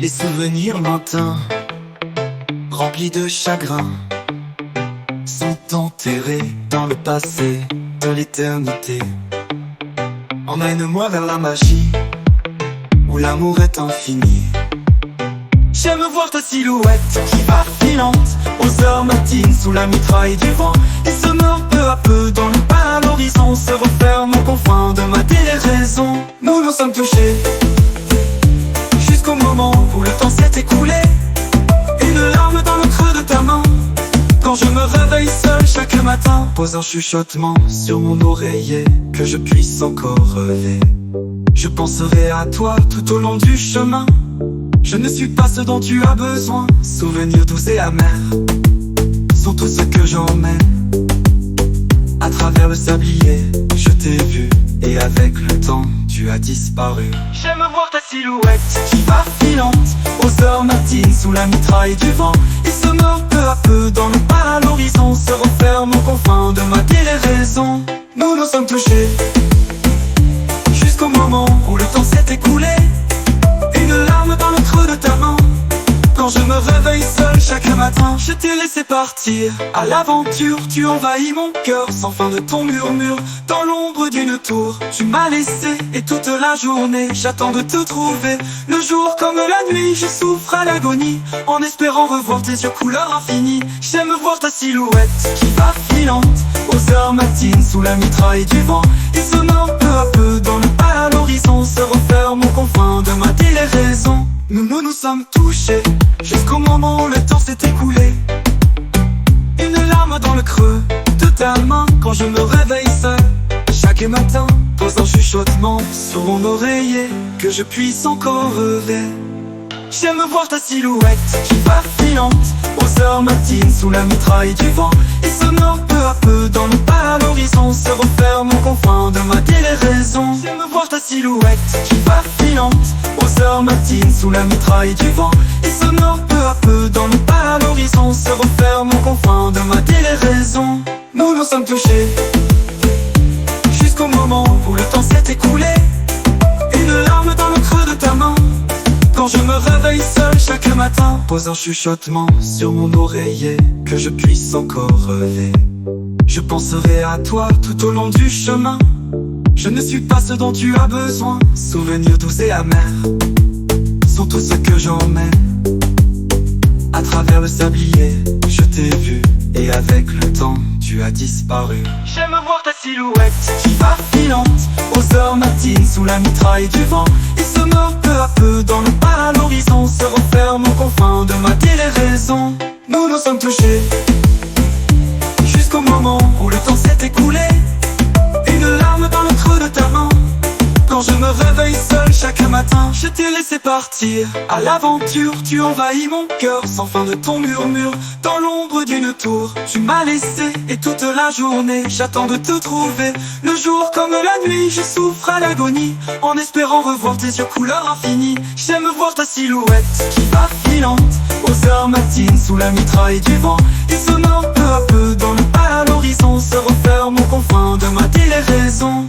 Les souvenirs lointains, remplis de chagrin, sont enterrés dans le passé de l'éternité. Emmène-moi vers la magie, où l'amour est infini. J'aime voir ta silhouette qui va filante aux heures matines sous la mitraille du vent. Il se meurt peu à peu dans le pas, l'horizon se referme aux confins de ma déraison. Nous nous sommes touchés jusqu'au moment où le temps s'est écoulé. Une larme dans le creux de ta main quand je me réveille seul chaque matin. Pose un chuchotement sur mon oreiller, que je puisse encore rêver. Je penserai à toi tout au long du chemin. Je ne suis pas ce dont tu as besoin. Souvenirs doux et amers sont tout ce que j'emmène. À travers le sablier, je t'ai vu, et avec le temps, tu as disparu. J'aime voir ta silhouette qui va filante aux heures matines sous la mitraille du vent. Il se meurt peu à peu dans le pas, l'horizon se referme aux confins de ma déraison. Nous nous sommes touchés jusqu'au moment où le temps s'est écoulé. Une larme dans le creux de ta main quand je me réveille seul chaque matin. Je t'ai laissé partir à l'aventure, tu envahis mon cœur sans fin de ton murmure. Dans l'ombre d'une tour, tu m'as laissé, et toute la journée j'attends de te trouver. Le jour comme la nuit, je souffre à l'agonie en espérant revoir tes yeux couleur infinie. J'aime voir ta silhouette qui va filante aux heures matines sous la mitraille du vent. Il se meurt peu à peu dans le pas, l'horizon se referme aux confins de ma déraison. Nous sommes touchés jusqu'au moment où le temps s'est écoulé. Une larme dans le creux de ta main quand je me réveille seul chaque matin. Pose un chuchotement sur mon oreiller, que je puisse encore rêver. J'aime voir ta silhouette qui va filante aux heures matines sous la mitraille du vent. Il se meurt peu à peu dans le pas, l'horizon se referme aux confins de ma déraison. J'aime voir ta silhouette qui va filante aux heures matines sous la mitraille du vent. Il se meurt peu à peu dans le pas, l'horizon se referme aux confins de ma déraison. Nous nous sommes touchés jusqu'au moment où le temps s'est écoulé. Une larme dans le creux de ta main quand je me réveille seul chaque matin. Pose un chuchotement sur mon oreiller, que je puisse encore rêver. Je penserai à toi tout au long du chemin. Je ne suis pas ce dont tu as besoin. Souvenirs doux et amers sont tout ce que j'emmène. À travers le sablier, je t'ai vu, et avec le temps, tu as disparu. J'aime voir ta silhouette qui va filante aux heures matines sous la mitraille du vent. Il se meurt peu à peu dans le pas, l'horizon se referme aux confins de ma déraison. Nous nous sommes touchés jusqu'au moment où le temps s'est écoulé. Une larme dans le creux de ta main quand je me réveille seul chaque matin. Je t'ai laissé partir à l'aventure, tu envahis mon cœur sans fin de ton murmure. Dans l'ombre d'une tour, tu m'as laissé, et toute la journée j'attends de te trouver. Le jour comme la nuit, je souffre à l'agonie en espérant revoir tes yeux couleur infinie. J'aime voir ta silhouette qui va filante aux heures matines sous la mitraille du vent. Il se meurt peu à peu dans le pas, l'horizon se referme aux confins de ma déraison.